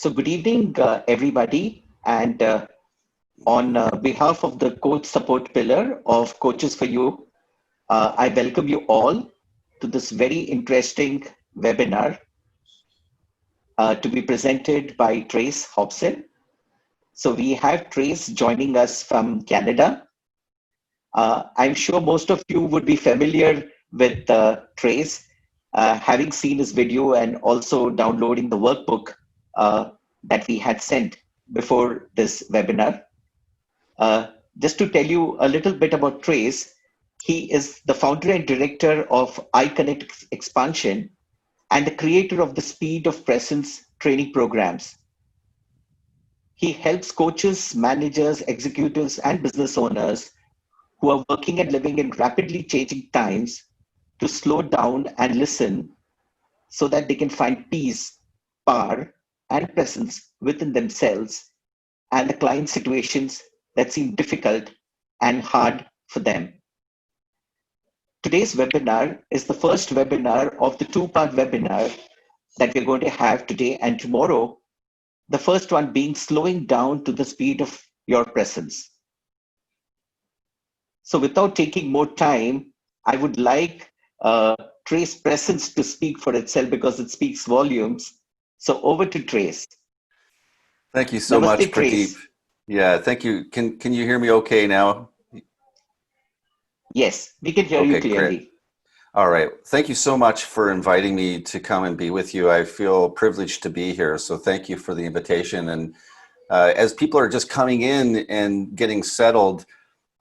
So good evening, everybody. And on behalf of the coach support pillar of Coaches for You, I welcome you all to this very interesting webinar to be presented by Trace Hobson. So we have Trace joining us from Canada. I'm sure most of you would be familiar with Trace, having seen his video and also downloading the workbook that we had sent before this webinar. Just to tell you a little bit about Trace, he is the founder and director of iConnect Expansion and the creator of the Speed of Presence training programs. He helps coaches, managers, executives, and business owners who are working and living in rapidly changing times to slow down and listen so that they can find peace, power, and presence within themselves and the client situations that seem difficult and hard for them. Today's webinar is the first webinar of the two-part webinar that we're going to have today and tomorrow, the first one being slowing down to the speed of your presence. So without taking more time, I would like Trace presence to speak for itself because it speaks volumes. So over to Trace. Thank you so much, Pradeep. Yeah, thank you. Can you hear me okay now? Yes, we can hear you clearly. Great. All right. Thank you so much for inviting me to come and be with you. I feel privileged to be here. So thank you for the invitation. And as people are just coming in and getting settled,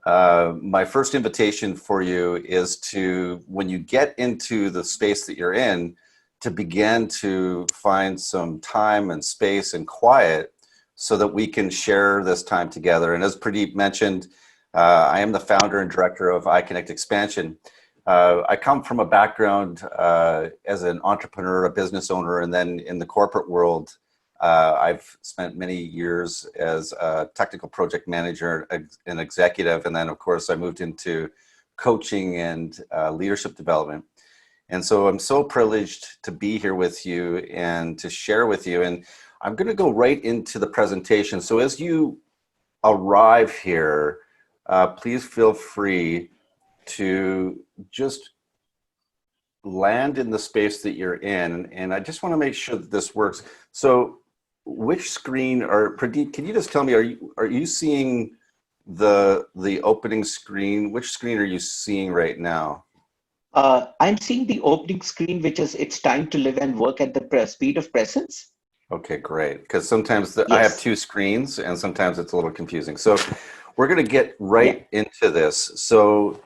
my first invitation for you is to, when you get into the space that you're in, to begin to find some time and space and quiet so that we can share this time together. And as Pradeep mentioned, I am the founder and director of iConnect Expansion. I come from a background as an entrepreneur, a business owner, and then in the corporate world, I've spent many years as a technical project manager and executive. And then, of course, I moved into coaching and leadership development. And so I'm so privileged to be here with you and to share with you. And I'm going to go right into the presentation. So as you arrive here, please feel free to just land in the space that you're in. And I just want to make sure that this works. So which screen, or Pradeep, can you just tell me, are you seeing the opening screen? Which screen are you seeing right now? I'm seeing the opening screen, which is it's time to live and work at the speed of presence. Okay, great. Because sometimes I have two screens and sometimes it's a little confusing. So we're going to get right into this. So,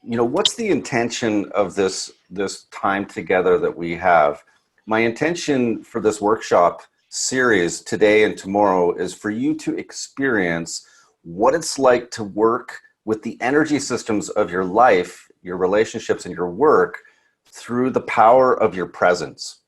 you know, what's the intention of this time together that we have? My intention for this workshop series today and tomorrow is for you to experience what it's like to work with the energy systems of your life, your relationships, and your work through the power of your presence.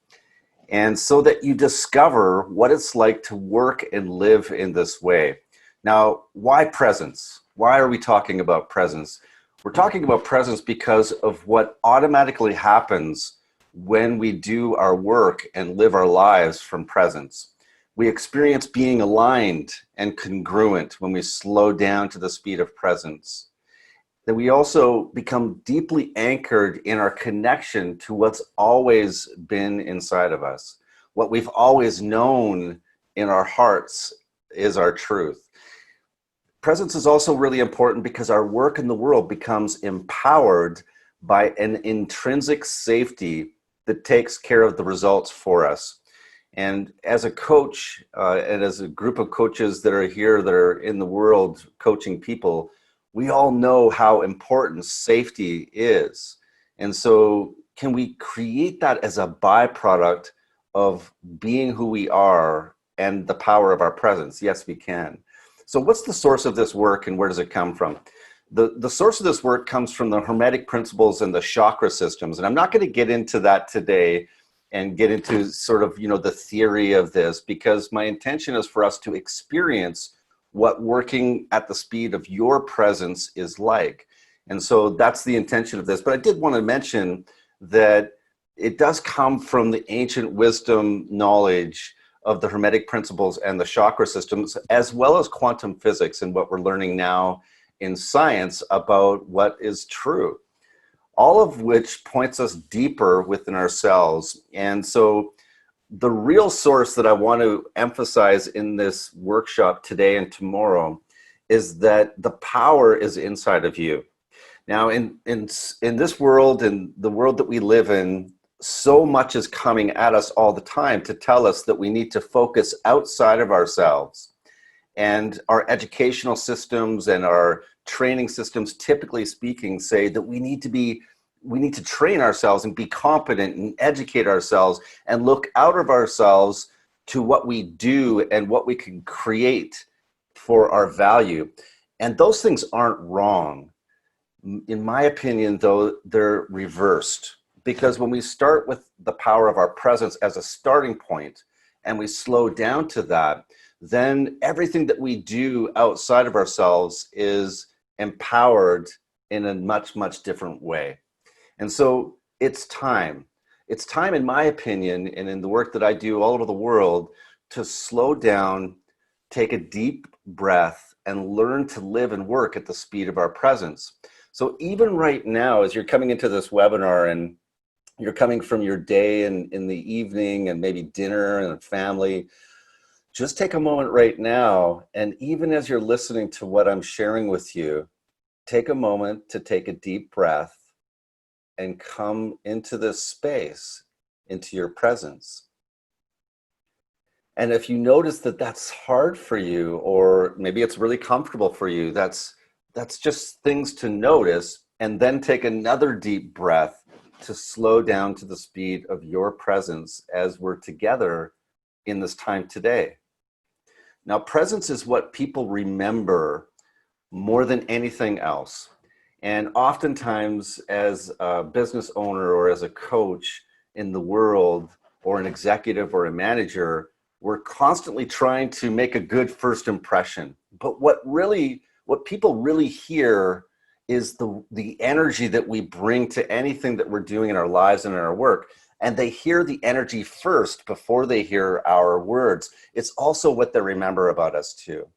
And so that you discover what it's like to work and live in this way. Now, why presence? Why are we talking about presence? We're talking about presence because of what automatically happens when we do our work and live our lives from presence. We experience being aligned and congruent when we slow down to the speed of presence. That we also become deeply anchored in our connection to what's always been inside of us. What we've always known in our hearts is our truth. Presence is also really important because our work in the world becomes empowered by an intrinsic safety that takes care of the results for us. And as a coach and as a group of coaches that are here, that are in the world coaching people, we all know how important safety is. And so can we create that as a byproduct of being who we are and the power of our presence? Yes, we can. So what's the source of this work and where does it come from? The source of this work comes from the Hermetic principles and the chakra systems. And I'm not going to get into that today and get into sort of, you know, the theory of this, because my intention is for us to experience what working at the speed of your presence is like. And so that's the intention of this. But I did want to mention that it does come from the ancient wisdom knowledge of the Hermetic principles and the chakra systems, as well as quantum physics and what we're learning now in science about what is true, all of which points us deeper within ourselves. And so the real source that I want to emphasize in this workshop today and tomorrow is that the power is inside of you. Now, in this world, in the world that we live in, so much is coming at us all the time to tell us that we need to focus outside of ourselves. And our educational systems and our training systems, typically speaking, say that we need to train ourselves and be competent and educate ourselves and look out of ourselves to what we do and what we can create for our value. And those things aren't wrong. In my opinion, though, they're reversed. Because when we start with the power of our presence as a starting point and we slow down to that, then everything that we do outside of ourselves is empowered in a much, much different way. And so it's time. It's time, in my opinion, and in the work that I do all over the world, to slow down, take a deep breath, and learn to live and work at the speed of our presence. So even right now, as you're coming into this webinar and you're coming from your day and in the evening and maybe dinner and family, just take a moment right now. And even as you're listening to what I'm sharing with you, take a moment to take a deep breath and come into this space, into your presence. And if you notice that that's hard for you, or maybe it's really comfortable for you, that's just things to notice, and then take another deep breath to slow down to the speed of your presence as we're together in this time today. Now, presence is what people remember more than anything else. And oftentimes, as a business owner or as a coach in the world, or an executive or a manager, we're constantly trying to make a good first impression. But what people really hear is the energy that we bring to anything that we're doing in our lives and in our work. And they hear the energy first before they hear our words. It's also what they remember about us too.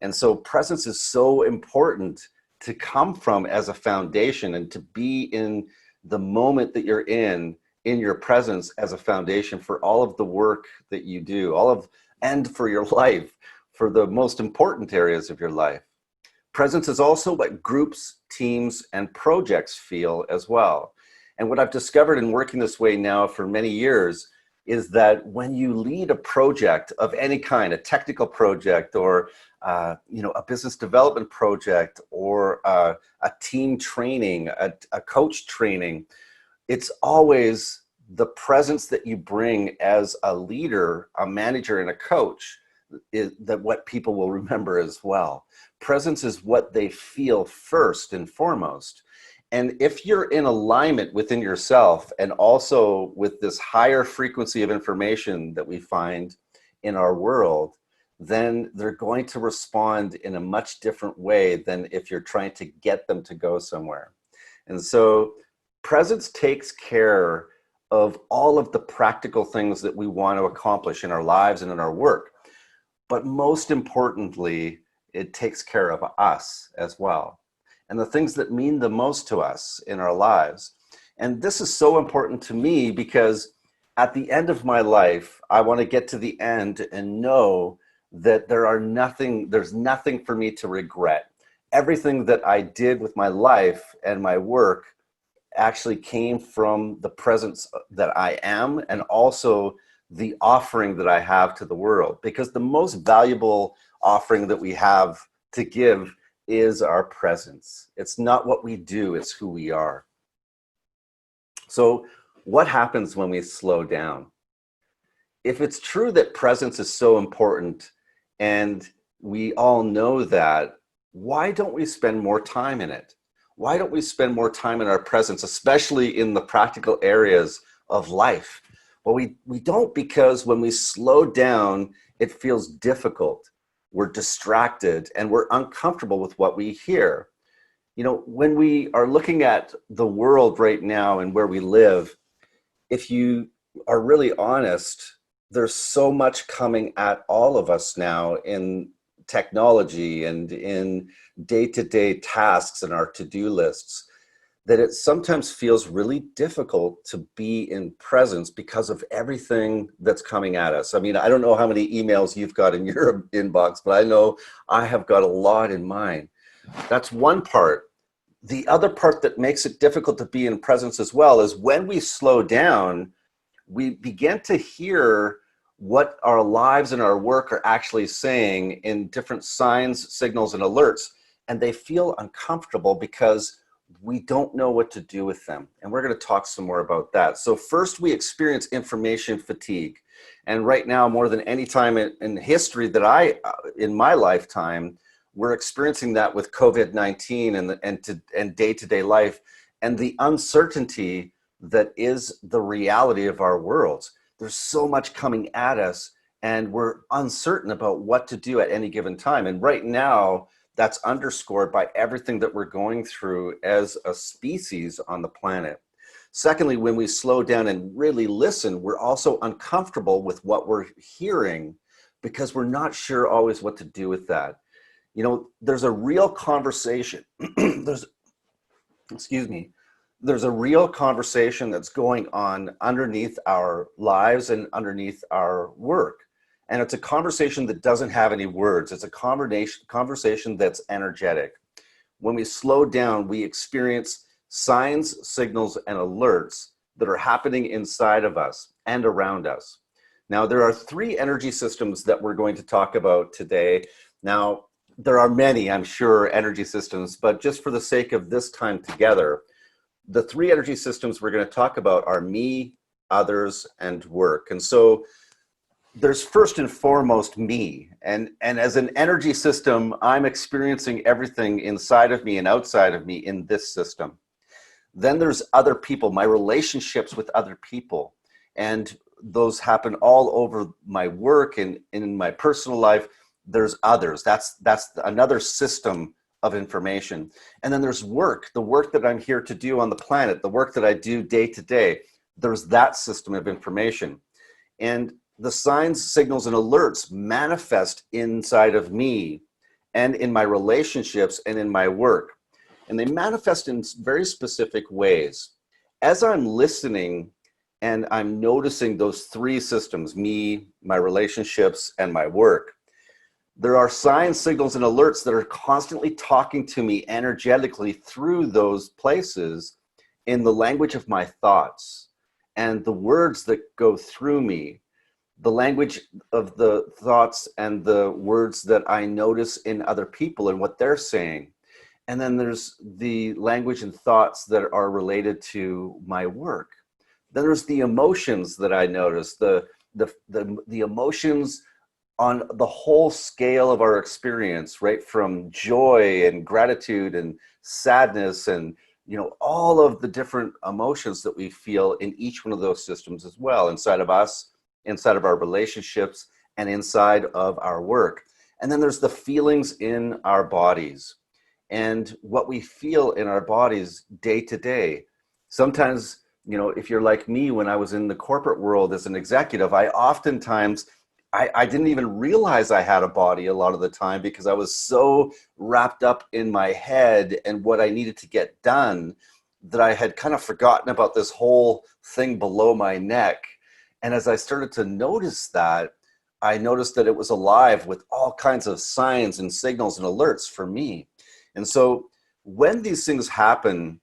And so presence is so important to come from as a foundation, and to be in the moment that you're in your presence as a foundation for all of the work that you do, and for your life, for the most important areas of your life. Presence is also what groups, teams, and projects feel as well. And what I've discovered in working this way now for many years is that when you lead a project of any kind, a technical project, or a business development project, or a team training, a coach training, it's always the presence that you bring as a leader, a manager, and a coach is that what people will remember as well. Presence is what they feel first and foremost. And if you're in alignment within yourself, and also with this higher frequency of information that we find in our world, then they're going to respond in a much different way than if you're trying to get them to go somewhere. And so presence takes care of all of the practical things that we want to accomplish in our lives and in our work. But most importantly, it takes care of us as well, and the things that mean the most to us in our lives. And this is so important to me because at the end of my life, I want to get to the end and know that there's nothing for me to regret. Everything that I did with my life and my work actually came from the presence that I am, and also the offering that I have to the world. Because the most valuable offering that we have to give is our presence. It's not what we do, it's who we are. So what happens when we slow down? If it's true that presence is so important, and we all know that, why don't we spend more time in it? Why don't we spend more time in our presence, especially in the practical areas of life? Well, we don't, because when we slow down, it feels difficult. We're distracted and we're uncomfortable with what we hear. You know, when we are looking at the world right now and where we live, if you are really honest, there's so much coming at all of us now in technology and in day-to-day tasks and our to-do lists, that it sometimes feels really difficult to be in presence because of everything that's coming at us. I mean, I don't know how many emails you've got in your inbox, but I know I have got a lot in mine. That's one part. The other part that makes it difficult to be in presence as well is when we slow down, we begin to hear what our lives and our work are actually saying in different signs, signals, and alerts. And they feel uncomfortable because we don't know what to do with them. And we're going to talk some more about that. So first, we experience information fatigue. And right now, more than any time in history that in my lifetime, we're experiencing that with COVID-19 and day-to-day life and the uncertainty that is the reality of our worlds. There's so much coming at us and we're uncertain about what to do at any given time. And right now, that's underscored by everything that we're going through as a species on the planet. Secondly, when we slow down and really listen, we're also uncomfortable with what we're hearing because we're not sure always what to do with that. You know, there's a real conversation. There's a real conversation that's going on underneath our lives and underneath our work. And it's a conversation that doesn't have any words. It's a conversation that's energetic. When we slow down, we experience signs, signals, and alerts that are happening inside of us and around us. Now, there are three energy systems that we're going to talk about today. Now, there are many, I'm sure, energy systems, but just for the sake of this time together, the three energy systems we're going to talk about are me, others, and work. And so there's first and foremost me. And as an energy system, I'm experiencing everything inside of me and outside of me in this system. Then there's other people, my relationships with other people. And those happen all over my work and in my personal life. There's others. That's another system of information. And then there's work, the work that I'm here to do on the planet, the work that I do day to day. There's that system of information. And the signs, signals, and alerts manifest inside of me and in my relationships and in my work. And they manifest in very specific ways. As I'm listening and I'm noticing those three systems, me, my relationships, and my work, there are signs, signals, and alerts that are constantly talking to me energetically through those places in the language of my thoughts and the words that go through me, the language of the thoughts and the words that I notice in other people and what they're saying. And then there's the language and thoughts that are related to my work. Then there's the emotions that I notice, the emotions on the whole scale of our experience, right? From joy and gratitude and sadness and, you know, all of the different emotions that we feel in each one of those systems as well, inside of us, inside of our relationships, and inside of our work. And then there's the feelings in our bodies and what we feel in our bodies day to day. Sometimes, you know, if you're like me, when I was in the corporate world as an executive, I didn't even realize I had a body a lot of the time because I was so wrapped up in my head and what I needed to get done that I had kind of forgotten about this whole thing below my neck. And as I started to notice that, I noticed that it was alive with all kinds of signs and signals and alerts for me. And so when these things happen,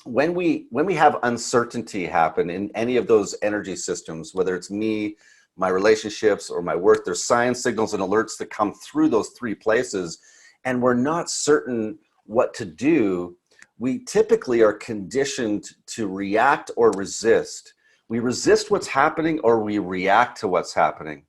when we have uncertainty happen in any of those energy systems, whether it's me, my relationships, or my work, there's signs, signals, and alerts that come through those three places, and we're not certain what to do, we typically are conditioned to react or resist. We resist what's happening or we react to what's happening.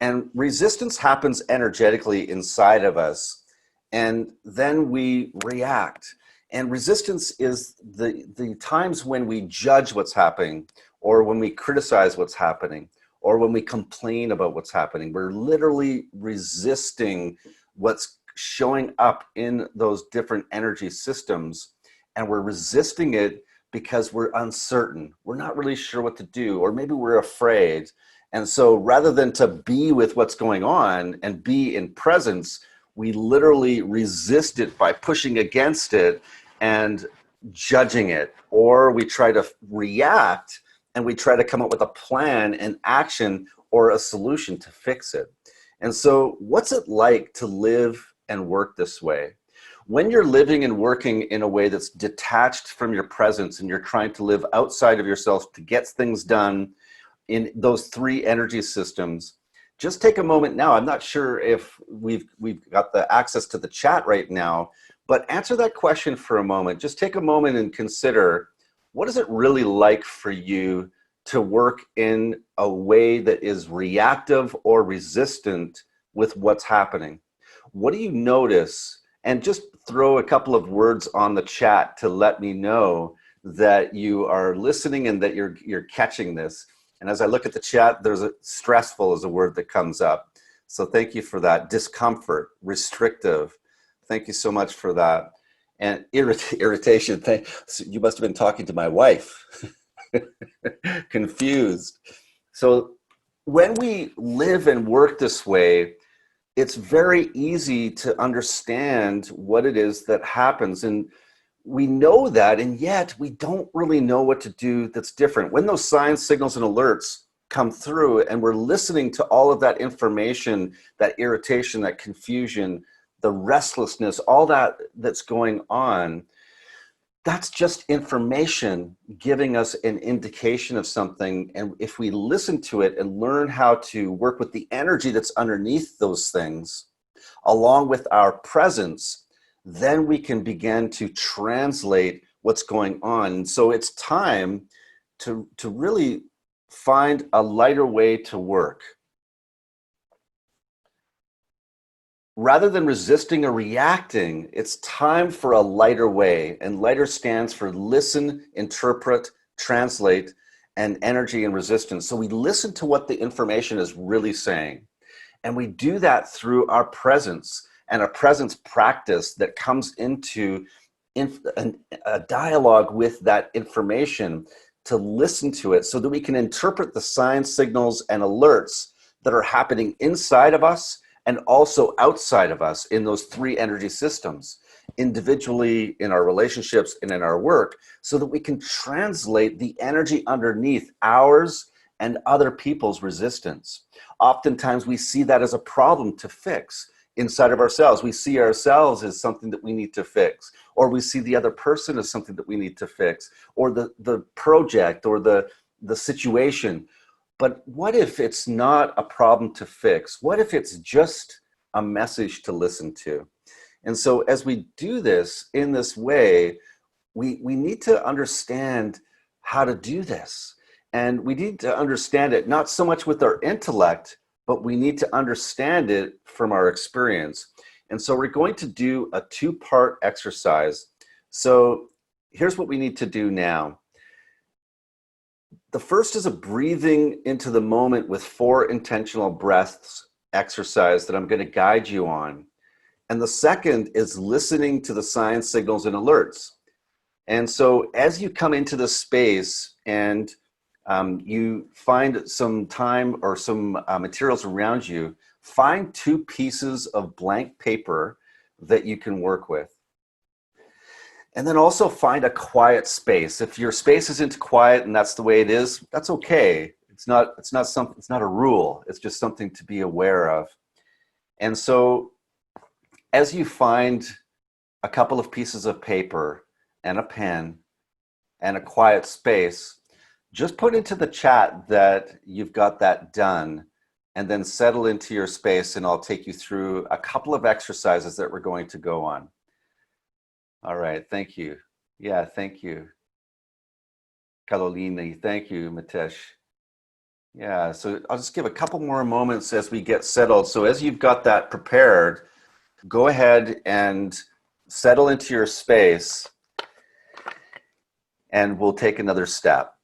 And resistance happens energetically inside of us, and then we react. And resistance is the times when we judge what's happening, or when we criticize what's happening, or when we complain about what's happening. We're literally resisting what's showing up in those different energy systems. And we're resisting it because we're uncertain. We're not really sure what to do, or maybe we're afraid. And so rather than to be with what's going on and be in presence, we literally resist it by pushing against it and judging it, or we try to react and we try to come up with a plan and action or a solution to fix it. And so what's it like to live and work this way? When you're living and working in a way that's detached from your presence and you're trying to live outside of yourself to get things done in those three energy systems, just take a moment now. I'm not sure if we've got the access to the chat right now, but answer that question for a moment. Just take a moment and consider, what is it really like for you to work in a way that is reactive or resistant with what's happening? What do you notice? And just throw a couple of words on the chat to let me know that you are listening and that you're catching this. And as I look at the chat, there's a stressful is a word that comes up. So thank you for that. Discomfort, restrictive. Thank you so much for that. And irritation. You must have been talking to my wife. Confused. So when we live and work this way, it's very easy to understand what it is that happens. And we know that, and yet we don't really know what to do that's different. When those signs, signals, and alerts come through and we're listening to all of that information, that irritation, that confusion, the restlessness, all that's going on, that's just information giving us an indication of something. And if we listen to it and learn how to work with the energy that's underneath those things, along with our presence, then we can begin to translate what's going on. And so it's time to really find a lighter way to work. Rather than resisting or reacting, it's time for a lighter way. And lighter stands for listen, interpret, translate, and energy and resistance. So we listen to what the information is really saying. And we do that through our presence and a presence practice that comes into a dialogue with that information to listen to it so that we can interpret the signs, signals, and alerts that are happening inside of us and also outside of us in those three energy systems, individually, in our relationships, and in our work, so that we can translate the energy underneath ours and other people's resistance. Oftentimes we see that as a problem to fix inside of ourselves. We see ourselves as something that we need to fix, or we see the other person as something that we need to fix, or the project or the situation. But what if it's not a problem to fix? What if it's just a message to listen to? And so as we do this in this way, we need to understand how to do this. And we need to understand it not so much with our intellect, but we need to understand it from our experience. And so we're going to do a two-part exercise. So here's what we need to do now. The first is a breathing into the moment with 4 intentional breaths exercise that I'm going to guide you on. And the second is listening to the signs, signals, and alerts. And so as you come into this space and you find some time or some materials around you, find 2 pieces of blank paper that you can work with. And then also find a quiet space. If your space isn't quiet and that's the way it is, that's okay. It's not a rule. It's just something to be aware of. And so as you find a couple of pieces of paper and a pen and a quiet space, just put into the chat that you've got that done, and then settle into your space, and I'll take you through a couple of exercises that we're going to go on. All right, thank you. Yeah, thank you. Carolina, thank you, Mitesh. Yeah, so I'll just give a couple more moments as we get settled. So as you've got that prepared, go ahead and settle into your space, and we'll take another step.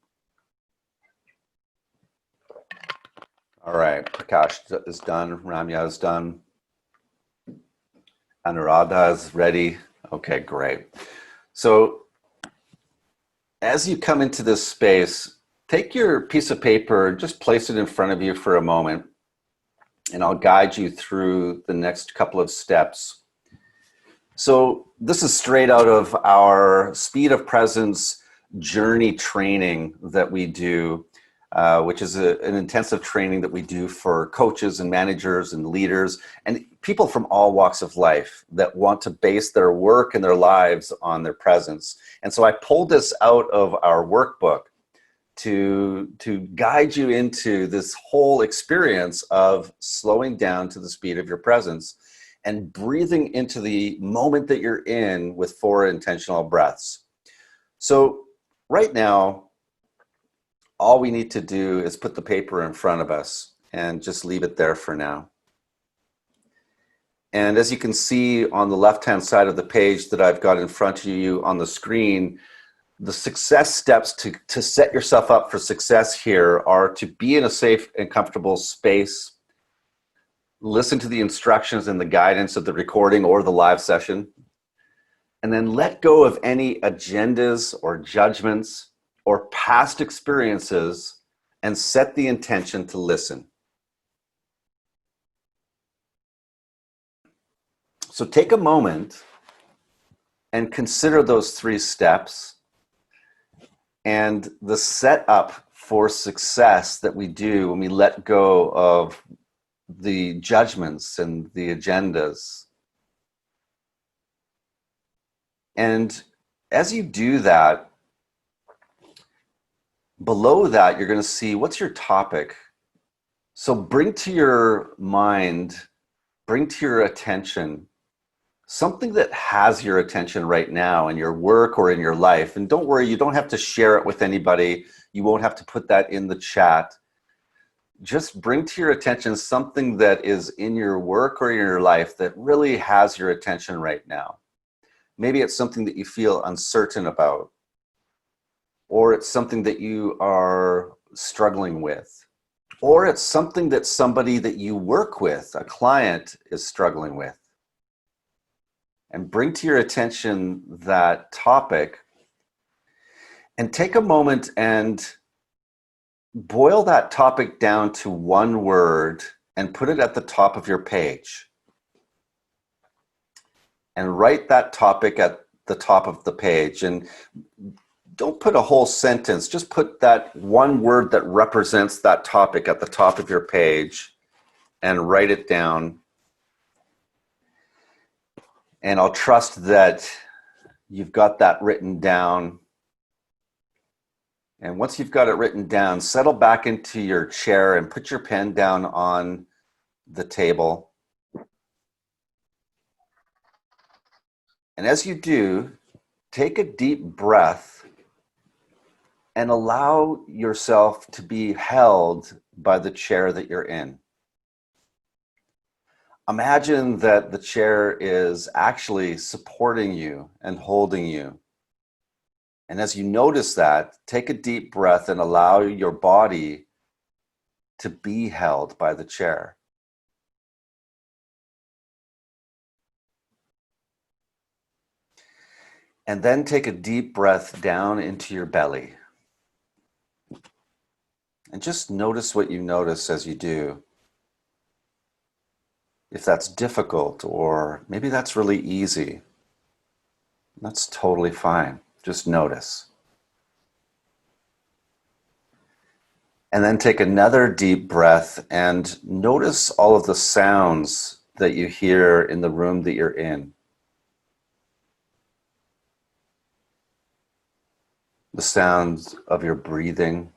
All right, Prakash is done, Ramya is done, Anuradha is ready. Okay, great. So as you come into this space, take your piece of paper and just place it in front of you for a moment, and I'll guide you through the next couple of steps. So this is straight out of our Speed of Presence journey training that we do, which is an intensive training that we do for coaches and managers and leaders and people from all walks of life that want to base their work and their lives on their presence. And so I pulled this out of our workbook to guide you into this whole experience of slowing down to the speed of your presence and breathing into the moment that you're in with 4 intentional breaths. So right now, all we need to do is put the paper in front of us and just leave it there for now. And as you can see on the left-hand side of the page that I've got in front of you on the screen, the success steps to set yourself up for success here are to be in a safe and comfortable space, listen to the instructions and the guidance of the recording or the live session, and then let go of any agendas or judgments or past experiences and set the intention to listen. So take a moment and consider those 3 steps and the setup for success that we do when we let go of the judgments and the agendas. And as you do that, below that, you're going to see what's your topic. So bring to your mind, bring to your attention something that has your attention right now in your work or in your life. And don't worry, you don't have to share it with anybody. You won't have to put that in the chat. Just bring to your attention something that is in your work or in your life that really has your attention right now. Maybe it's something that you feel uncertain about, or it's something that you are struggling with, or it's something that somebody that you work with, a client, is struggling with. And bring to your attention that topic and take a moment and boil that topic down to 1 word and put it at the top of your page. And write that topic at the top of the page. And don't put a whole sentence, just put that 1 word that represents that topic at the top of your page and write it down. And I'll trust that you've got that written down. And once you've got it written down, settle back into your chair and put your pen down on the table. And as you do, take a deep breath and allow yourself to be held by the chair that you're in. Imagine that the chair is actually supporting you and holding you. And as you notice that, take a deep breath and allow your body to be held by the chair. And then take a deep breath down into your belly. And just notice what you notice as you do. If that's difficult, or maybe that's really easy, that's totally fine. Just notice. And then take another deep breath and notice all of the sounds that you hear in the room that you're in. The sounds of your breathing.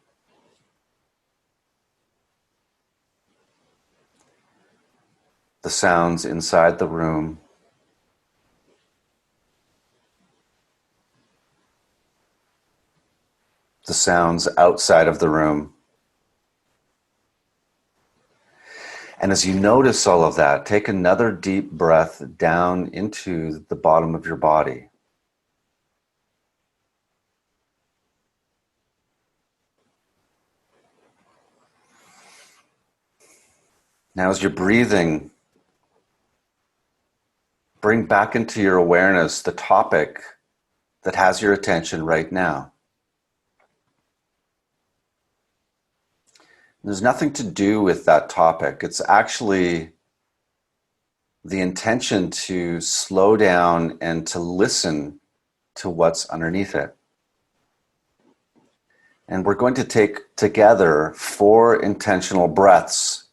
The sounds inside the room. The sounds outside of the room. And as you notice all of that, take another deep breath down into the bottom of your body. Now, as you're breathing, bring back into your awareness the topic that has your attention right now. There's nothing to do with that topic. It's actually the intention to slow down and to listen to what's underneath it. And we're going to take together 4 intentional breaths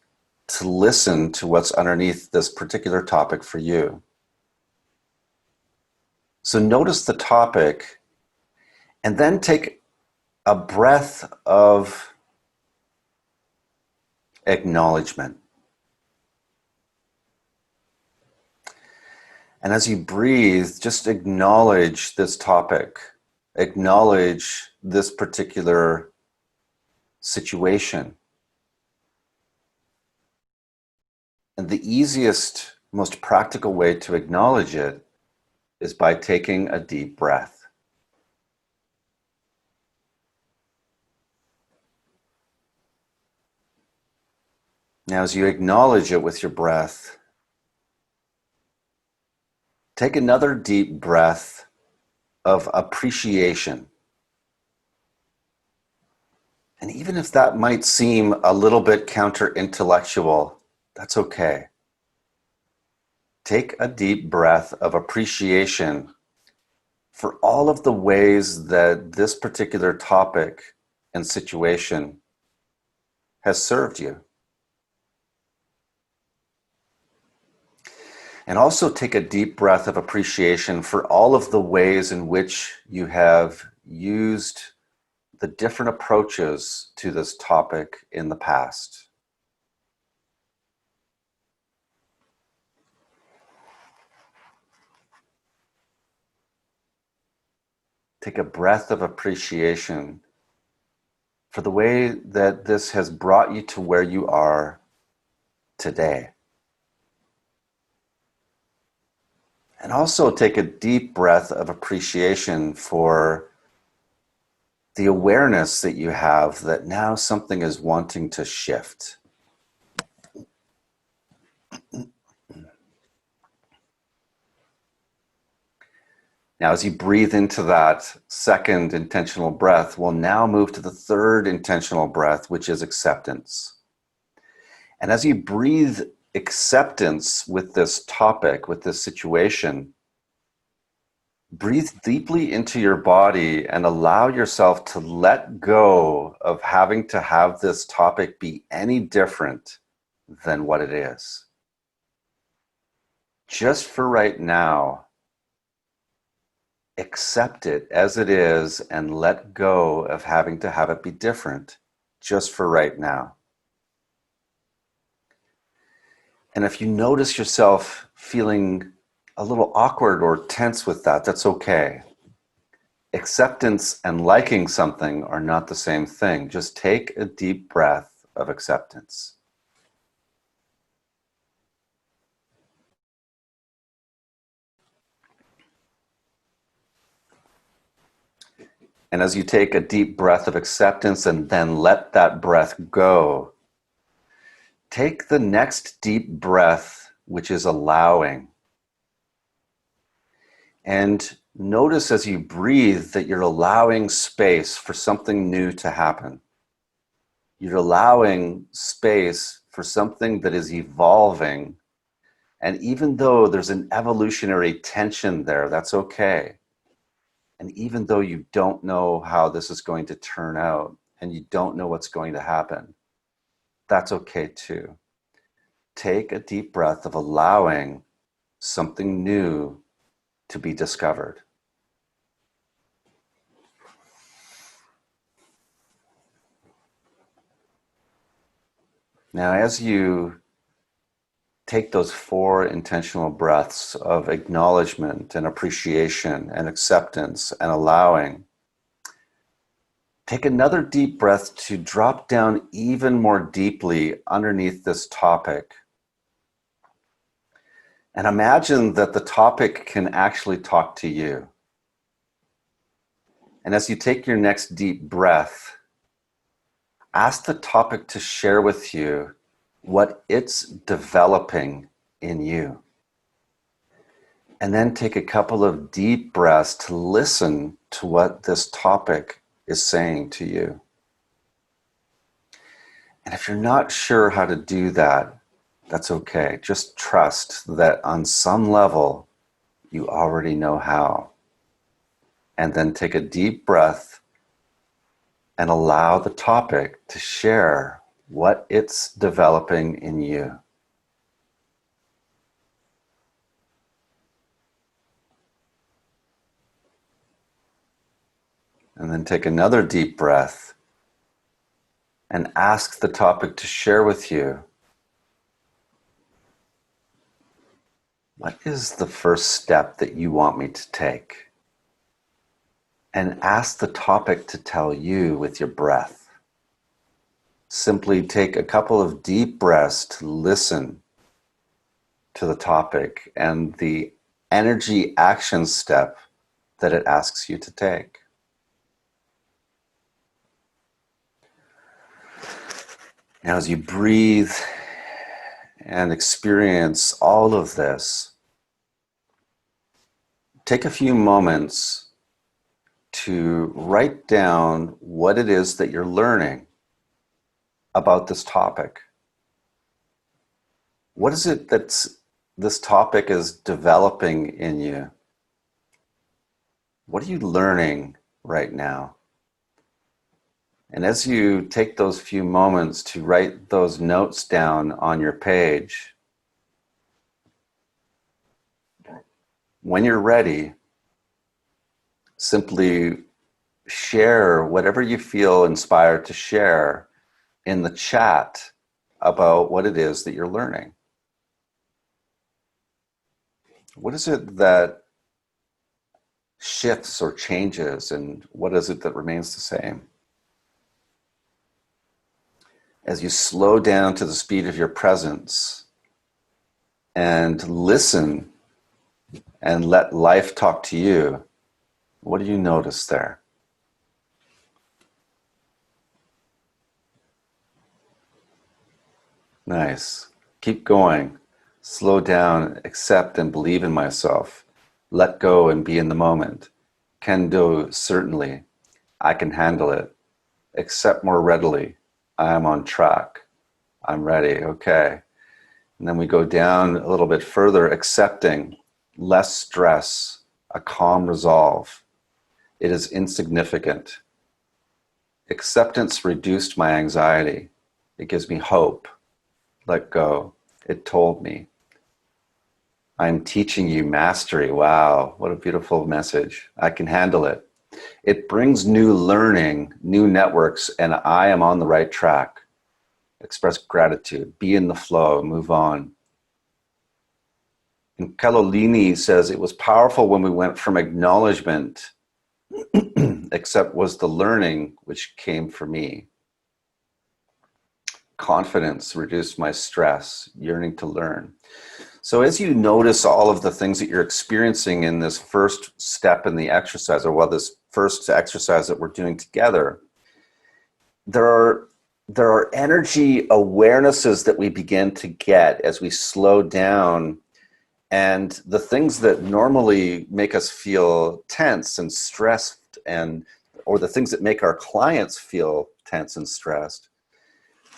to listen to what's underneath this particular topic for you. So notice the topic and then take a breath of acknowledgement. And as you breathe, just acknowledge this topic, acknowledge this particular situation. And the easiest, most practical way to acknowledge it is by taking a deep breath. Now, as you acknowledge it with your breath, take another deep breath of appreciation. And even if that might seem a little bit counter-intellectual, that's okay. Take a deep breath of appreciation for all of the ways that this particular topic and situation has served you. And also take a deep breath of appreciation for all of the ways in which you have used the different approaches to this topic in the past. Take a breath of appreciation for the way that this has brought you to where you are today. And also take a deep breath of appreciation for the awareness that you have that now something is wanting to shift. Now, as you breathe into that second intentional breath, we'll now move to the third intentional breath, which is acceptance. And as you breathe acceptance with this topic, with this situation, breathe deeply into your body and allow yourself to let go of having to have this topic be any different than what it is. Just for right now, accept it as it is and let go of having to have it be different just for right now. And if you notice yourself feeling a little awkward or tense with that, that's okay. Acceptance and liking something are not the same thing. Just take a deep breath of acceptance. And as you take a deep breath of acceptance and then let that breath go, take the next deep breath, which is allowing. And notice as you breathe that you're allowing space for something new to happen. You're allowing space for something that is evolving. And even though there's an evolutionary tension there, that's okay. And even though you don't know how this is going to turn out and you don't know what's going to happen, that's okay too. Take a deep breath of allowing something new to be discovered. Now, as you take those 4 intentional breaths of acknowledgement and appreciation and acceptance and allowing, take another deep breath to drop down even more deeply underneath this topic. And imagine that the topic can actually talk to you. And as you take your next deep breath, ask the topic to share with you what it's developing in you. And then take a couple of deep breaths to listen to what this topic is saying to you. And if you're not sure how to do that, that's okay. Just trust that on some level, you already know how. And then take a deep breath and allow the topic to share what it's developing in you. And then take another deep breath and ask the topic to share with you, what is the first step that you want me to take? And ask the topic to tell you with your breath. Simply take a couple of deep breaths to listen to the topic and the energy action step that it asks you to take. Now, as you breathe and experience all of this, take a few moments to write down what it is that you're learning about this topic. What is it that this topic is developing in you? What are you learning right now? And as you take those few moments to write those notes down on your page, when you're ready, simply share whatever you feel inspired to share in the chat about what it is that you're learning. What is it that shifts or changes, and what is it that remains the same? As you slow down to the speed of your presence and listen and let life talk to you, what do you notice there? Nice. Keep going. Slow down, accept and believe in myself. Let go and be in the moment. Can do, certainly. I can handle it. Accept more readily. I am on track. I'm ready. Okay. And then we go down a little bit further, accepting, less stress, a calm resolve. It is insignificant. Acceptance reduced my anxiety. It gives me hope. Let go. It told me. I'm teaching you mastery. Wow, what a beautiful message. I can handle it. It brings new learning, new networks, and I am on the right track. Express gratitude, be in the flow, move on. And Kalolini says, it was powerful when we went from acknowledgement, except was the learning which came for me. Confidence reduced my stress, yearning to learn. So as you notice all of the things that you're experiencing in this first step in the exercise, or this first exercise that we're doing together, there are energy awarenesses that we begin to get as we slow down, and the things that normally make us feel tense and stressed, or the things that make our clients feel tense and stressed,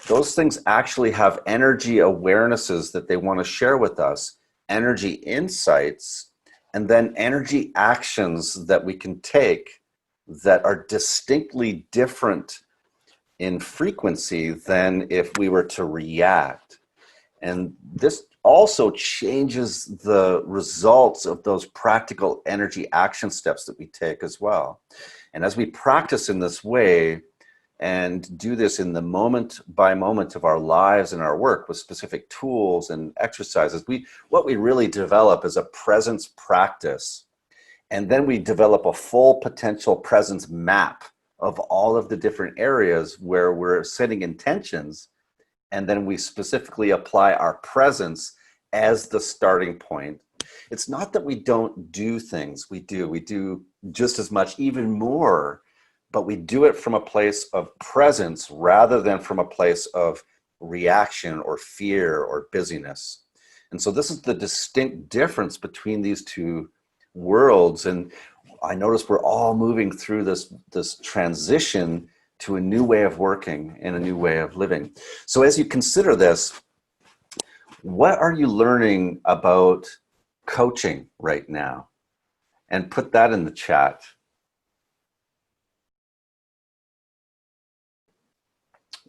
those things actually have energy awarenesses that they want to share with us, energy insights, and then energy actions that we can take that are distinctly different in frequency than if we were to react. And this also changes the results of those practical energy action steps that we take as well. And as we practice in this way, and do this in the moment by moment of our lives and our work with specific tools and exercises, what we really develop is a presence practice. And then we develop a full potential presence map of all of the different areas where we're setting intentions. And then we specifically apply our presence as the starting point. It's not that we don't do things. We do just as much, even more, but we do it from a place of presence rather than from a place of reaction or fear or busyness. And so this is the distinct difference between these two worlds. And I notice we're all moving through this transition to a new way of working and a new way of living. So as you consider this, what are you learning about coaching right now? And put that in the chat.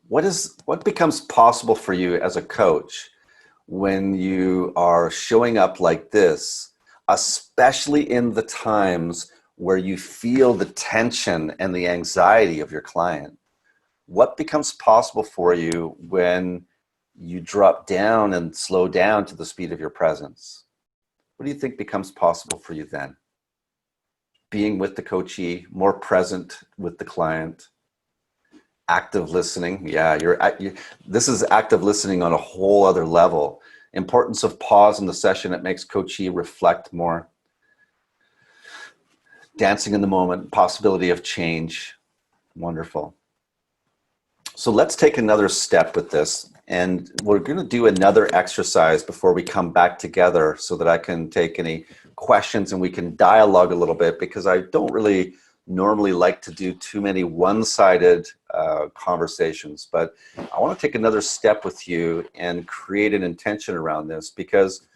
What becomes possible for you as a coach when you are showing up like this, especially in the times where you feel the tension and the anxiety of your client? What becomes possible for you when you drop down and slow down to the speed of your presence? What do you think becomes possible for you then? Being with the coachee, more present with the client, active listening. Yeah, this is active listening on a whole other level. Importance of pause in the session. It makes coachee reflect more. Dancing in the moment, possibility of change. Wonderful. So let's take another step with this, and we're going to do another exercise before we come back together so that I can take any questions and we can dialogue a little bit, because I don't really normally like to do too many one-sided conversations, but I want to take another step with you and create an intention around this, because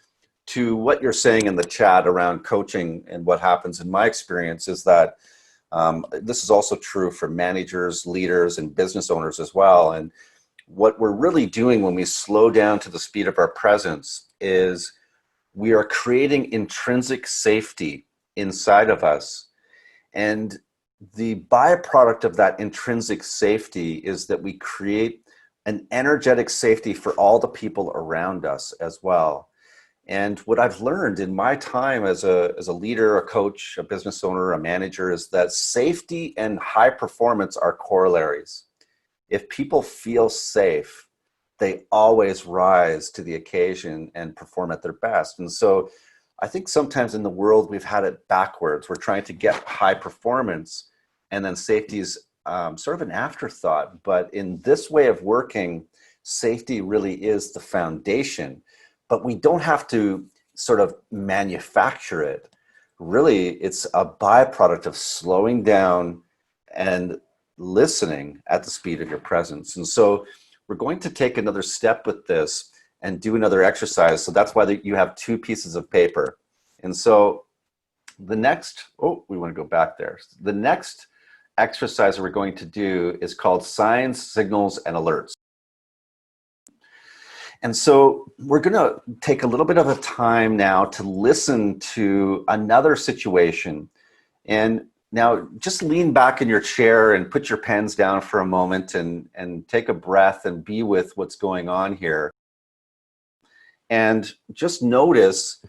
to what you're saying in the chat around coaching and what happens in my experience is that this is also true for managers, leaders, and business owners as well. And what we're really doing when we slow down to the speed of our presence is we are creating intrinsic safety inside of us. And the byproduct of that intrinsic safety is that we create an energetic safety for all the people around us as well. And what I've learned in my time as a leader, a coach, a business owner, a manager, is that safety and high performance are corollaries. If people feel safe, they always rise to the occasion and perform at their best. And so I think sometimes in the world we've had it backwards. We're trying to get high performance, and then safety is sort of an afterthought. But in this way of working, safety really is the foundation. But we don't have to sort of manufacture it. Really, it's a byproduct of slowing down and listening at the speed of your presence. And so we're going to take another step with this and do another exercise. So that's why you have two pieces of paper. And so the next, we want to go back there. The next exercise we're going to do is called signs, signals, and alerts. And so we're going to take a little bit of a time now to listen to another situation. And now just lean back in your chair and put your pens down for a moment and take a breath and be with what's going on here. And just notice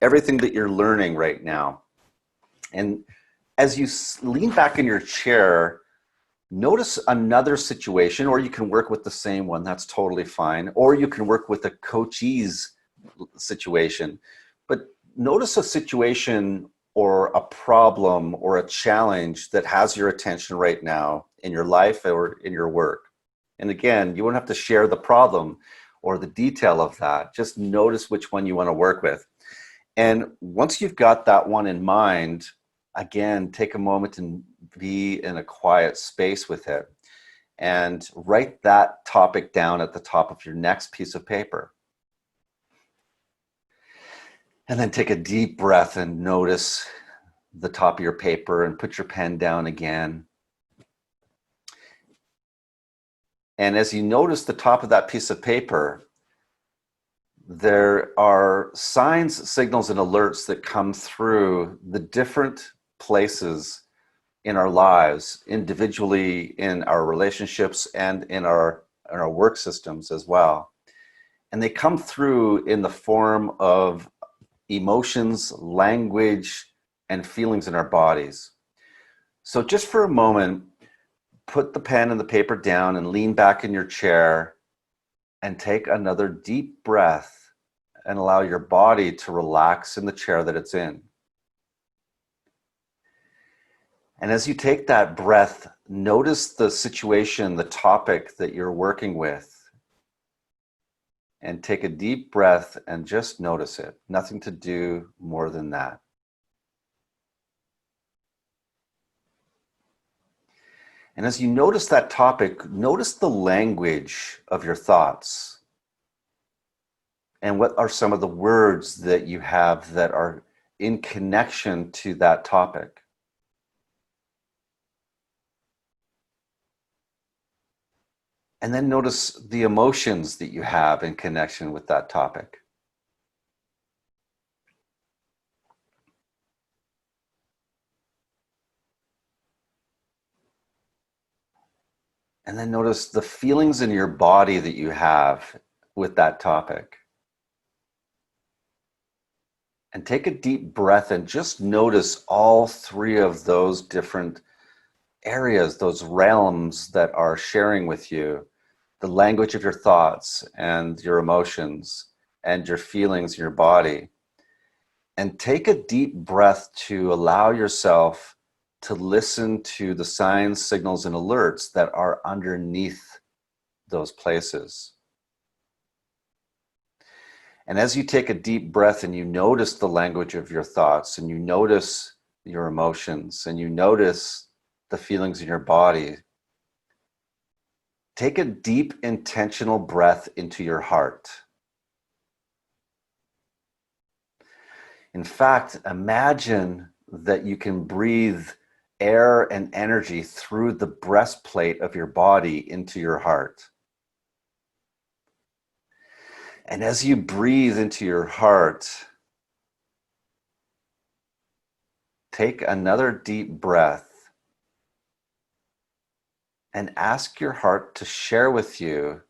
everything that you're learning right now. And as you lean back in your chair, notice another situation, or you can work with the same one, that's totally fine. Or you can work with a coachee's situation. But notice a situation or a problem or a challenge that has your attention right now in your life or in your work. And again, you won't have to share the problem or the detail of that. Just notice which one you want to work with. And once you've got that one in mind, again, take a moment and be in a quiet space with it and write that topic down at the top of your next piece of paper. And then take a deep breath and notice the top of your paper and put your pen down again. And as you notice the top of that piece of paper, there are signs, signals, and alerts that come through the different places in our lives, individually, in our relationships, and in our work systems as well. And they come through in the form of emotions, language, and feelings in our bodies. So just for a moment, put the pen and the paper down and lean back in your chair and take another deep breath and allow your body to relax in the chair that it's in. And as you take that breath, notice the situation, the topic that you're working with. And take a deep breath and just notice it. Nothing to do more than that. And as you notice that topic, notice the language of your thoughts. And what are some of the words that you have that are in connection to that topic? And then notice the emotions that you have in connection with that topic. And then notice the feelings in your body that you have with that topic. And take a deep breath and just notice all three of those different areas, those realms that are sharing with you the language of your thoughts and your emotions and your feelings in your body. And take a deep breath to allow yourself to listen to the signs, signals, and alerts that are underneath those places. And as you take a deep breath and you notice the language of your thoughts and you notice your emotions and you notice the feelings in your body, take a deep intentional breath into your heart. In fact, imagine that you can breathe air and energy through the breastplate of your body into your heart. And as you breathe into your heart, take another deep breath and ask your heart to share with you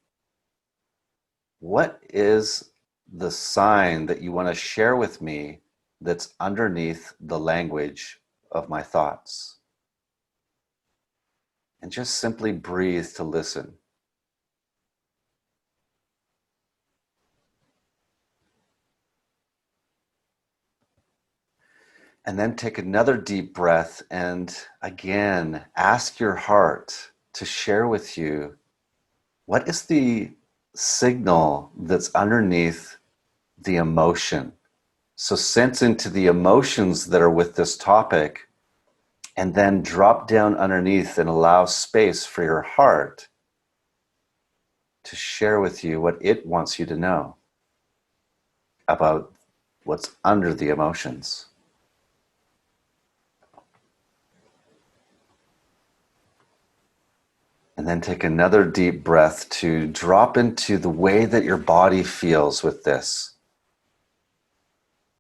what is the sign that you want to share with me that's underneath the language of my thoughts. And just simply breathe to listen. And then take another deep breath and again, ask your heart to share with you what is the signal that's underneath the emotion. So sense into the emotions that are with this topic and then drop down underneath and allow space for your heart to share with you what it wants you to know about what's under the emotions. And then take another deep breath to drop into the way that your body feels with this.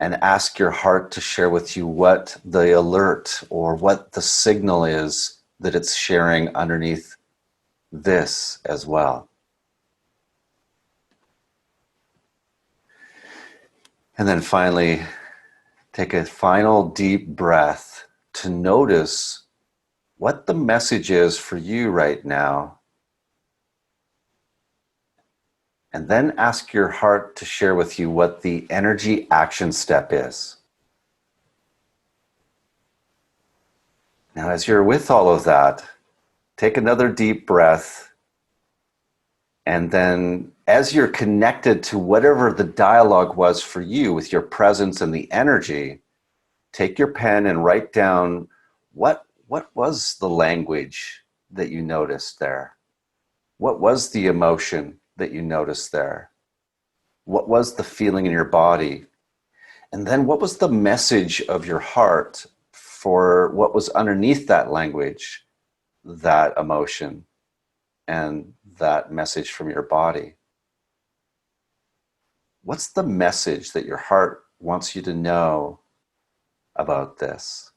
And ask your heart to share with you what the alert or what the signal is that it's sharing underneath this as well. And then finally, take a final deep breath to notice what the message is for you right now. And then ask your heart to share with you what the energy action step is. Now, as you're with all of that, take another deep breath. And then as you're connected to whatever the dialogue was for you with your presence and the energy, take your pen and write down what was the language that you noticed there? What was the emotion that you noticed there? What was the feeling in your body? And then what was the message of your heart for what was underneath that language, that emotion, and that message from your body? What's the message that your heart wants you to know about this?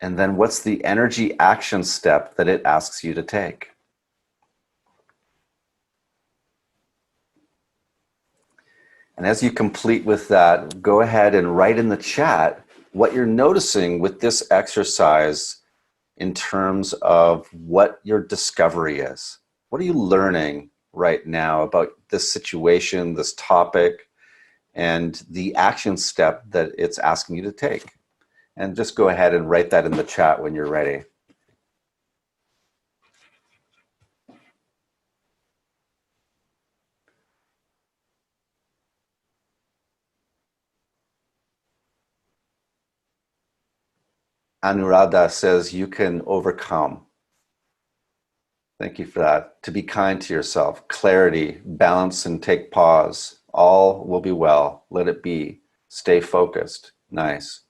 And then what's the energy action step that it asks you to take? And as you complete with that, go ahead and write in the chat what you're noticing with this exercise in terms of what your discovery is. What are you learning right now about this situation, this topic, and the action step that it's asking you to take? And just go ahead and write that in the chat when you're ready. Anuradha says you can overcome. Thank you for that. To be kind to yourself, clarity, balance, and take pause. All will be well. Let it be. Stay focused. Nice.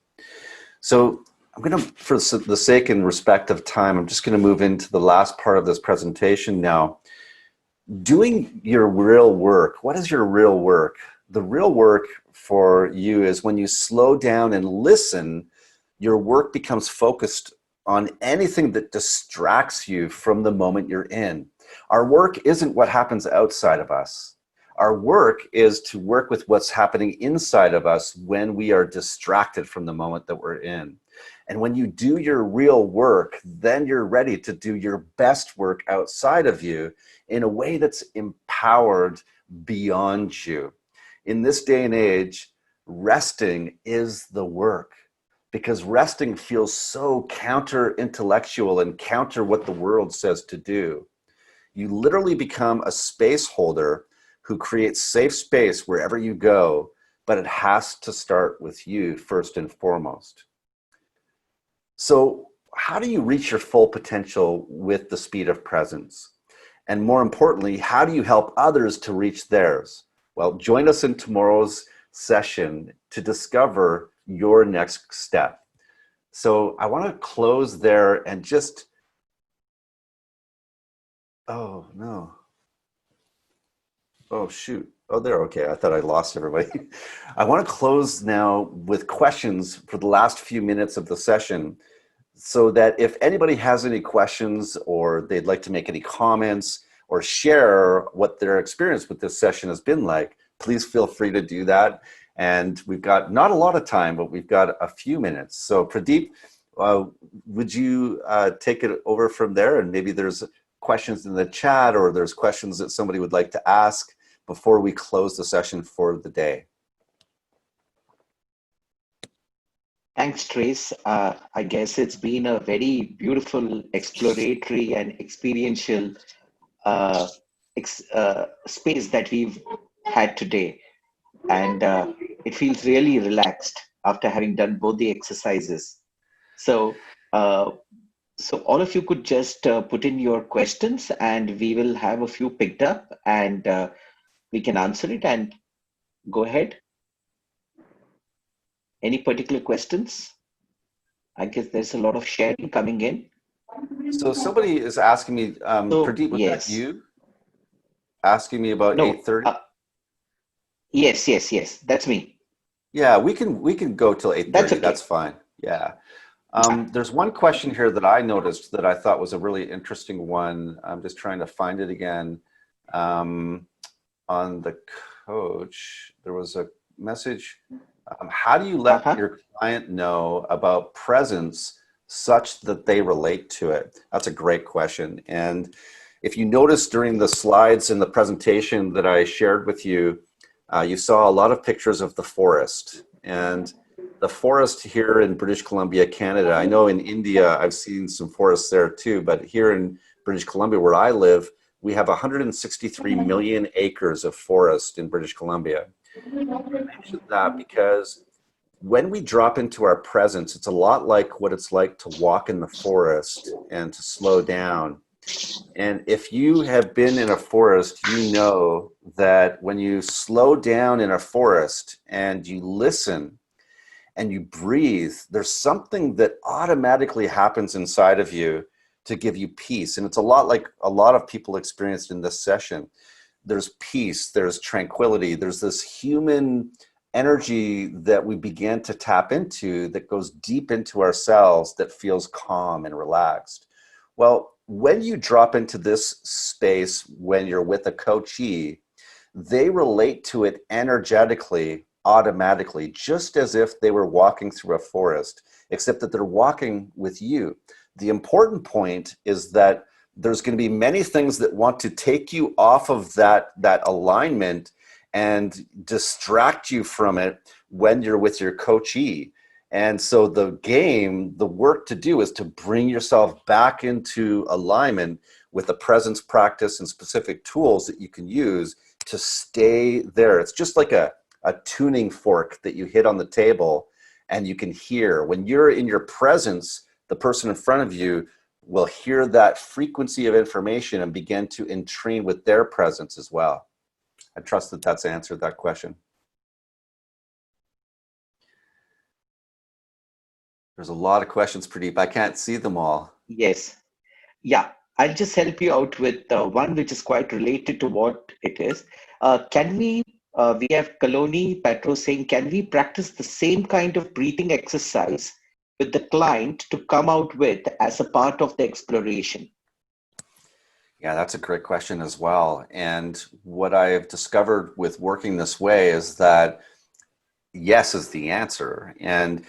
So I'm going to, for the sake and respect of time, I'm just going to move into the last part of this presentation now. Doing your real work. What is your real work? The real work for you is when you slow down and listen, your work becomes focused on anything that distracts you from the moment you're in. Our work isn't what happens outside of us. Our work is to work with what's happening inside of us when we are distracted from the moment that we're in. And when you do your real work, then you're ready to do your best work outside of you in a way that's empowered beyond you. In this day and age, resting is the work, because resting feels so counter-intellectual and counter what the world says to do. You literally become a space holder who creates safe space wherever you go, but it has to start with you first and foremost. So how do you reach your full potential with the speed of presence? And more importantly, how do you help others to reach theirs? Well, join us in tomorrow's session to discover your next step. So I want to close there and just, oh no. Oh shoot. Oh, there. Okay. I thought I lost everybody. I want to close now with questions for the last few minutes of the session, so that if anybody has any questions or they'd like to make any comments or share what their experience with this session has been like, please feel free to do that. And we've got not a lot of time, but we've got a few minutes. So Pradeep, would you take it over from there? And maybe there's questions in the chat, or there's questions that somebody would like to ask before we close the session for the day. Thanks, Trace. I guess it's been a very beautiful, exploratory and experiential space that we've had today. And it feels really relaxed after having done both the exercises. So, so all of you could just put in your questions, and we will have a few picked up, and we can answer it. And go ahead. Any particular questions? I guess there's a lot of sharing coming in. So somebody is asking me, Pradeep, was yes. that you asking me about 8:30? Yes, that's me. Yeah, we can go till 8:30. That's okay. That's fine. Yeah. There's one question here that I noticed that I thought was a really interesting one. I'm just trying to find it again. On the coach, there was a message. How do you let your client know about presence such that they relate to it? That's a great question. And if you notice during the slides in the presentation that I shared with you, you saw a lot of pictures of the forest. And the forest here in British Columbia, Canada, I know in India, I've seen some forests there too, but here in British Columbia, where I live, we have 163 million acres of forest in British Columbia. I mentioned that because when we drop into our presence, it's a lot like what it's like to walk in the forest and to slow down. And if you have been in a forest, you know that when you slow down in a forest and you listen and you breathe, there's something that automatically happens inside of you to give you peace. And it's a lot like a lot of people experienced in this session. There's peace, there's tranquility, there's this human energy that we began to tap into that goes deep into ourselves that feels calm and relaxed. Well, when you drop into this space, when you're with a coachee, they relate to it energetically, automatically, just as if they were walking through a forest, except that they're walking with you. The important point is that there's going to be many things that want to take you off of that alignment and distract you from it when you're with your coachee. And so the work to do is to bring yourself back into alignment with a presence practice and specific tools that you can use to stay there. It's just like a tuning fork that you hit on the table and you can hear. When you're in your presence, the person in front of you will hear that frequency of information and begin to entrain with their presence as well. I trust that that's answered that question. There's a lot of questions, Pradeep. I can't see them all. Yes. Yeah. I'll just help you out with one which is quite related to what it is. We have Kaloni Petro saying, can we practice the same kind of breathing exercise with the client to come out with as a part of the exploration? Yeah, that's a great question as well. And what I have discovered with working this way is that yes is the answer. And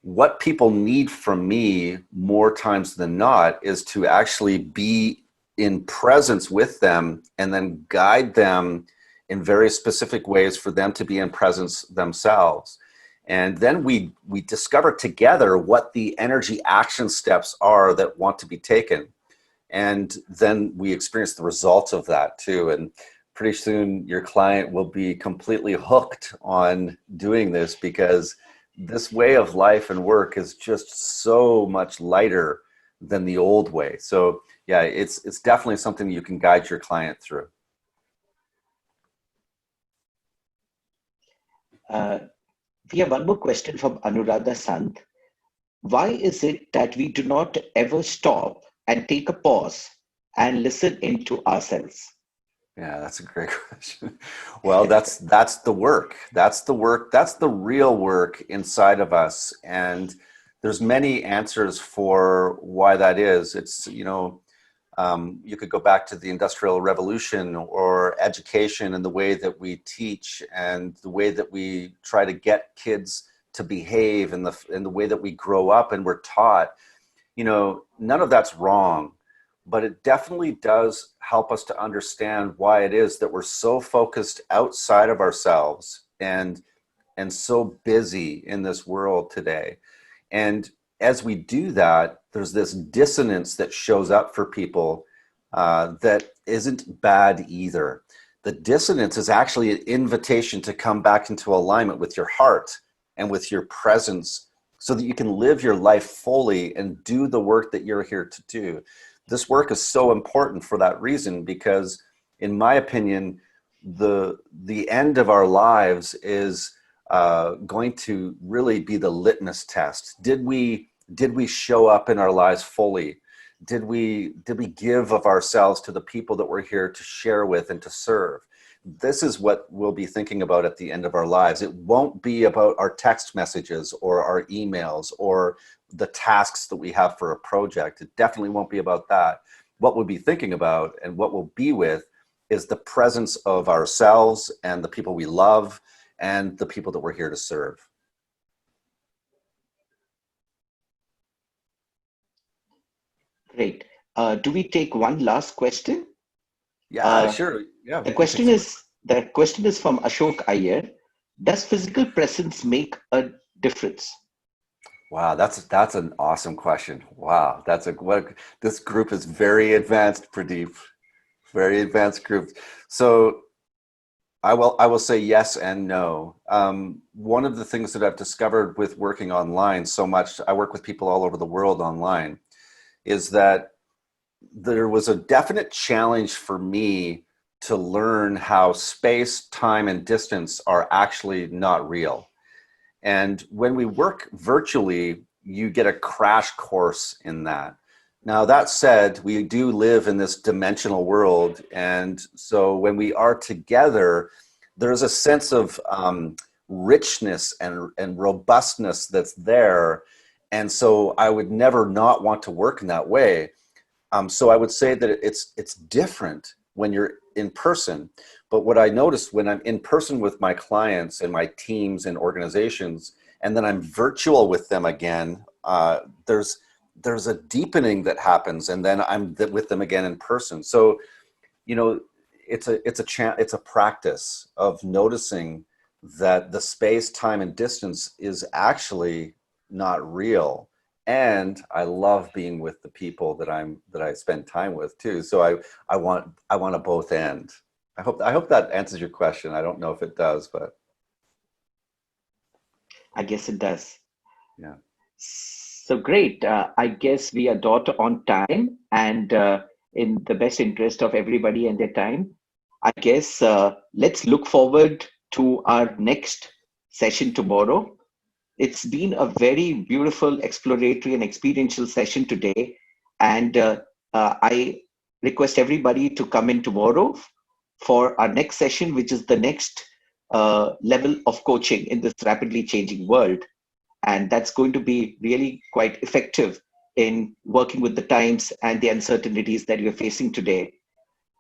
what people need from me more times than not is to actually be in presence with them and then guide them in very specific ways for them to be in presence themselves. And then we discover together what the energy action steps are that want to be taken. And then we experience the results of that too. And pretty soon your client will be completely hooked on doing this, because this way of life and work is just so much lighter than the old way. So yeah, it's definitely something you can guide your client through. We have one more question from Anuradha Sant. Why is it that we do not ever stop and take a pause and listen into ourselves? Yeah, that's a great question. Well, that's the work. That's the work. That's the real work inside of us. And there's many answers for why that is. It's, you could go back to the Industrial Revolution or education and the way that we teach and the way that we try to get kids to behave and the way that we grow up and we're taught. None of that's wrong. But it definitely does help us to understand why it is that we're so focused outside of ourselves and so busy in this world today. And as we do that, there's this dissonance that shows up for people that isn't bad either. The dissonance is actually an invitation to come back into alignment with your heart and with your presence so that you can live your life fully and do the work that you're here to do. This work is so important for that reason, because in my opinion, the end of our lives is going to really be the litmus test. Did we show up in our lives fully? Did we give of ourselves to the people that we're here to share with and to serve? This is what we'll be thinking about at the end of our lives. It won't be about our text messages or our emails or the tasks that we have for a project. It definitely won't be about that. What we'll be thinking about and what we'll be with is the presence of ourselves and the people we love and the people that we're here to serve. Great. Do we take one last question? Yeah, sure. Yeah. The question is from Ashok Iyer. Does physical presence make a difference? Wow, that's an awesome question. Wow, this group is very advanced, Pradeep. Very advanced group. So I will say yes and no. One of the things that I've discovered with working online so much, I work with people all over the world online, is that there was a definite challenge for me to learn how space, time, and distance are actually not real. And when we work virtually, you get a crash course in that. Now, that said, we do live in this dimensional world. And so when we are together, there's a sense of richness and robustness that's there. And so I would never not want to work in that way. So I would say that it's different when you're in person. But what I noticed when I'm in person with my clients and my teams and organizations, and then I'm virtual with them again, there's a deepening that happens, and then I'm with them again in person. So, it's a practice of noticing that the space, time, and distance is actually not real. And I love being with the people that I spend time with too. So I want to both end. I hope that answers your question. I don't know if it does, but I guess it does. Yeah. So great. I guess we are dot on time, and in the best interest of everybody and their time, I guess let's look forward to our next session tomorrow. It's been a very beautiful exploratory and experiential session today, and I request everybody to come in tomorrow for our next session, which is the next level of coaching in this rapidly changing world. And that's going to be really quite effective in working with the times and the uncertainties that we're facing today.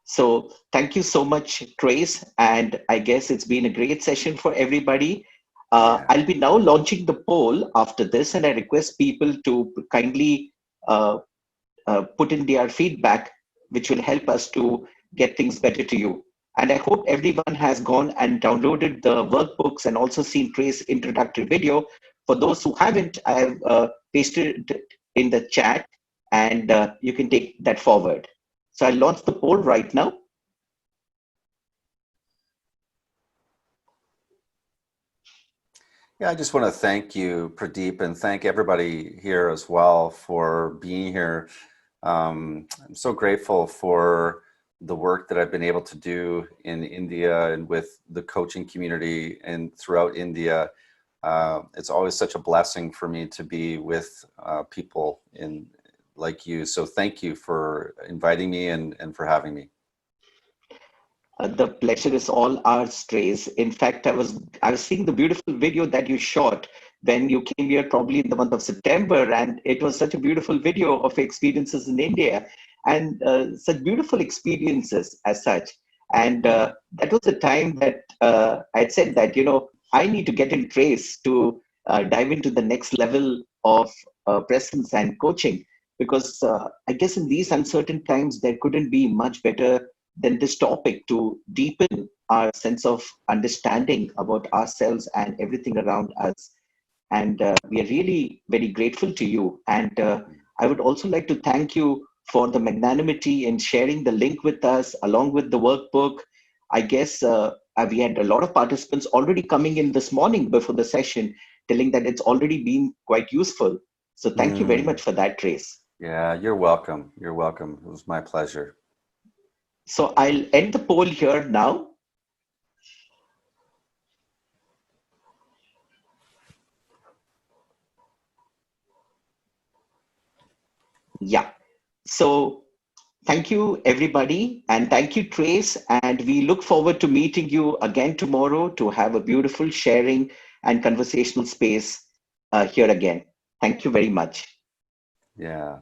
So thank you so much, Trace. And I guess it's been a great session for everybody. I'll be now launching the poll after this, and I request people to kindly put in their feedback, which will help us to get things better to you. And I hope everyone has gone and downloaded the workbooks and also seen Trace's introductory video. For those who haven't, I have pasted it in the chat, and you can take that forward. So I'll launch the poll right now. Yeah, I just want to thank you, Pradeep, and thank everybody here as well for being here. I'm so grateful for the work that I've been able to do in India and with the coaching community and throughout India. It's always such a blessing for me to be with people like you. So thank you for inviting me and for having me. The pleasure is all ours, Trace. In fact, I was seeing the beautiful video that you shot when you came here, probably in the month of September, and it was such a beautiful video of experiences in India, and such beautiful experiences as such. And that was the time that I said that, you know, I need to get in Trace to dive into the next level of presence and coaching, because I guess in these uncertain times there couldn't be much better than this topic to deepen our sense of understanding about ourselves and everything around us. And we are really very grateful to you. And I would also like to thank you for the magnanimity in sharing the link with us along with the workbook. I guess we had a lot of participants already coming in this morning before the session telling that it's already been quite useful. So thank you very much for that, Trace. Yeah, you're welcome. You're welcome. It was my pleasure. So I'll end the poll here now. Yeah. So thank you, everybody. And thank you, Trace. And we look forward to meeting you again tomorrow to have a beautiful sharing and conversational space here again. Thank you very much. Yeah.